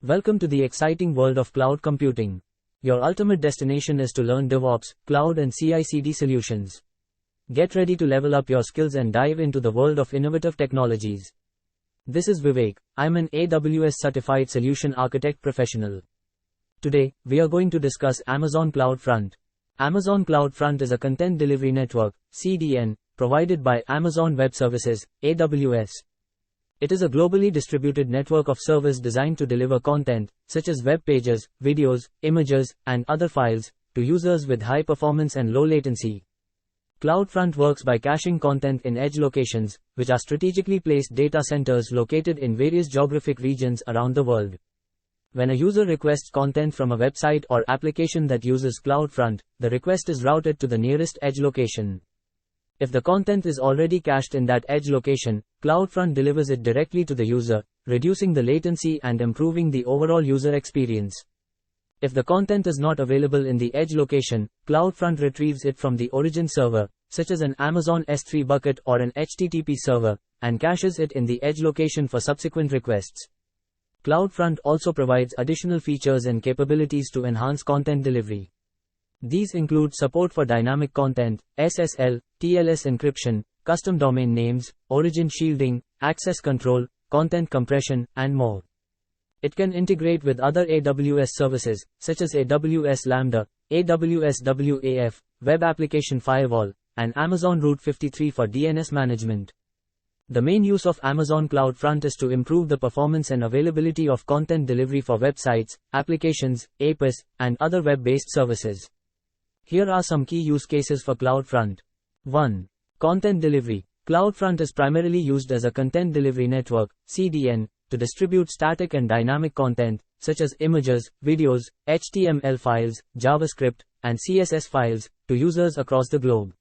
Welcome to the exciting world of cloud computing. Your ultimate destination is to learn DevOps, cloud and CI/CD solutions. Get ready to level up your skills and dive into the world of innovative technologies. This is Vivek. I'm an AWS certified solution architect professional. Today, we are going to discuss Amazon CloudFront. Amazon CloudFront is a content delivery network, CDN, provided by Amazon Web Services, AWS. It is a globally distributed network of servers designed to deliver content, such as web pages, videos, images, and other files, to users with high performance and low latency. CloudFront works by caching content in edge locations, which are strategically placed data centers located in various geographic regions around the world. When a user requests content from a website or application that uses CloudFront, the request is routed to the nearest edge location. If the content is already cached in that edge location, CloudFront delivers it directly to the user, reducing the latency and improving the overall user experience. If the content is not available in the edge location, CloudFront retrieves it from the origin server, such as an Amazon S3 bucket or an HTTP server, and caches it in the edge location for subsequent requests. CloudFront also provides additional features and capabilities to enhance content delivery. These include support for dynamic content, SSL, TLS encryption, custom domain names, origin shielding, access control, content compression, and more. It can integrate with other AWS services, such as AWS Lambda, AWS WAF, Web Application Firewall, and Amazon Route 53 for DNS management. The main use of Amazon CloudFront is to improve the performance and availability of content delivery for websites, applications, apps, and other web-based services. Here are some key use cases for CloudFront. 1. Content delivery. CloudFront is primarily used as a content delivery network, CDN, to distribute static and dynamic content, such as images, videos, HTML files, JavaScript, and CSS files, to users across the globe.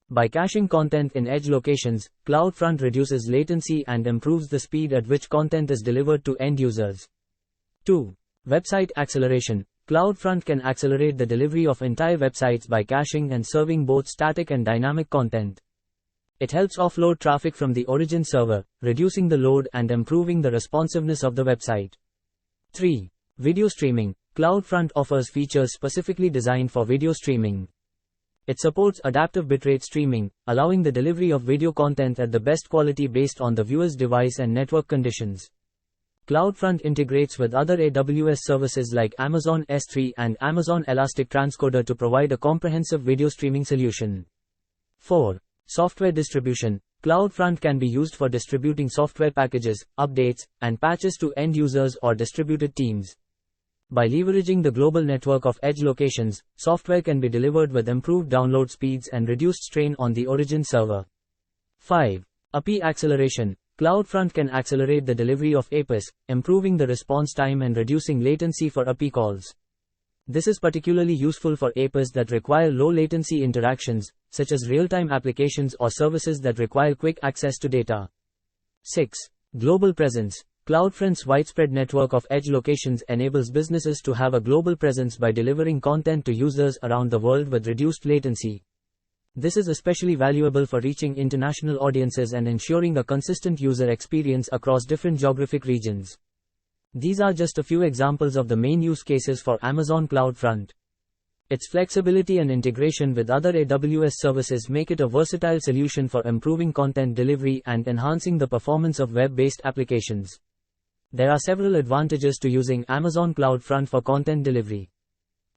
By caching content in edge locations, CloudFront reduces latency and improves the speed at which content is delivered to end users. 2. Website acceleration. CloudFront can accelerate the delivery of entire websites by caching and serving both static and dynamic content. It helps offload traffic from the origin server, reducing the load and improving the responsiveness of the website. 3. Video streaming. CloudFront offers features specifically designed for video streaming. It supports adaptive bitrate streaming, allowing the delivery of video content at the best quality based on the viewer's device and network conditions. CloudFront integrates with other AWS services like Amazon S3 and Amazon Elastic Transcoder to provide a comprehensive video streaming solution. 4. Software distribution. CloudFront can be used for distributing software packages, updates, and patches to end users or distributed teams. By leveraging the global network of edge locations, software can be delivered with improved download speeds and reduced strain on the origin server. 5. API acceleration. CloudFront can accelerate the delivery of apps, improving the response time and reducing latency for API calls. This is particularly useful for apps that require low latency interactions, such as real-time applications or services that require quick access to data. 6. Global presence. CloudFront's widespread network of edge locations enables businesses to have a global presence by delivering content to users around the world with reduced latency. This is especially valuable for reaching international audiences and ensuring a consistent user experience across different geographic regions. These are just a few examples of the main use cases for Amazon CloudFront. Its flexibility and integration with other AWS services make it a versatile solution for improving content delivery and enhancing the performance of web-based applications. There are several advantages to using Amazon CloudFront for content delivery.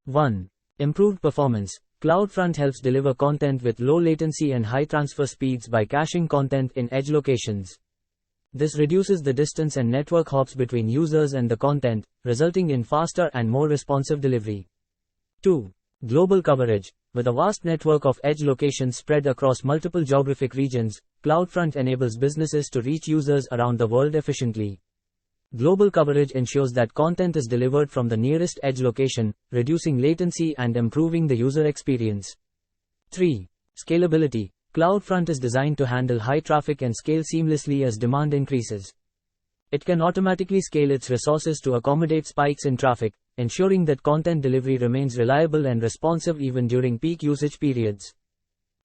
1. Improved performance. CloudFront helps deliver content with low latency and high transfer speeds by caching content in edge locations. This reduces the distance and network hops between users and the content, resulting in faster and more responsive delivery. 2. Global coverage. With a vast network of edge locations spread across multiple geographic regions, CloudFront enables businesses to reach users around the world efficiently. Global coverage ensures that content is delivered from the nearest edge location, reducing latency and improving the user experience. 3. Scalability. CloudFront is designed to handle high traffic and scale seamlessly as demand increases. It can automatically scale its resources to accommodate spikes in traffic, ensuring that content delivery remains reliable and responsive even during peak usage periods.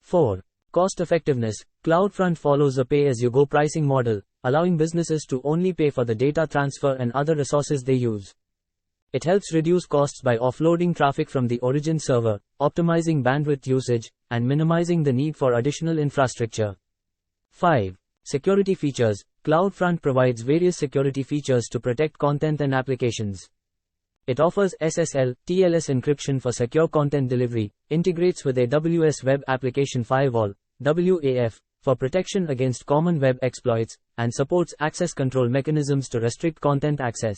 4. Cost effectiveness. CloudFront follows a pay-as-you-go pricing model, allowing businesses to only pay for the data transfer and other resources they use. It helps reduce costs by offloading traffic from the origin server, optimizing bandwidth usage, and minimizing the need for additional infrastructure. 5. Security features. CloudFront provides various security features to protect content and applications. It offers SSL, TLS encryption for secure content delivery, integrates with AWS Web Application Firewall, WAF, for protection against common web exploits, and supports access control mechanisms to restrict content access.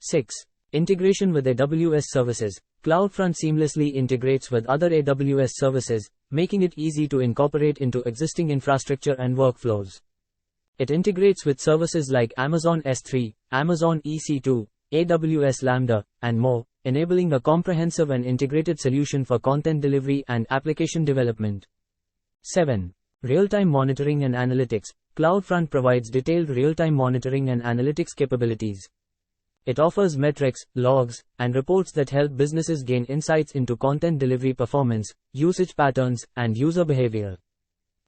6. Integration with AWS services. CloudFront seamlessly integrates with other AWS services, making it easy to incorporate into existing infrastructure and workflows. It integrates with services like Amazon S3, Amazon EC2, AWS Lambda, and more, enabling a comprehensive and integrated solution for content delivery and application development. 7. Real-time monitoring and analytics. CloudFront provides detailed real-time monitoring and analytics capabilities. It offers metrics, logs, and reports that help businesses gain insights into content delivery performance, usage patterns, and user behavior.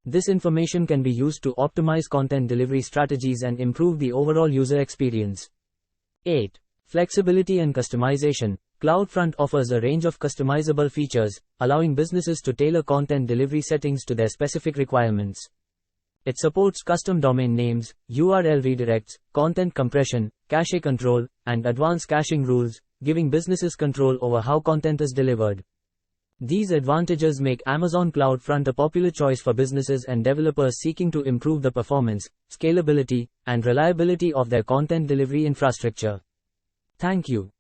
This information can be used to optimize content delivery strategies and improve the overall user experience. 8. Flexibility and customization. CloudFront offers a range of customizable features, allowing businesses to tailor content delivery settings to their specific requirements. It supports custom domain names, URL redirects, content compression, cache control, and advanced caching rules, giving businesses control over how content is delivered. These advantages make Amazon CloudFront a popular choice for businesses and developers seeking to improve the performance, scalability, and reliability of their content delivery infrastructure. Thank you.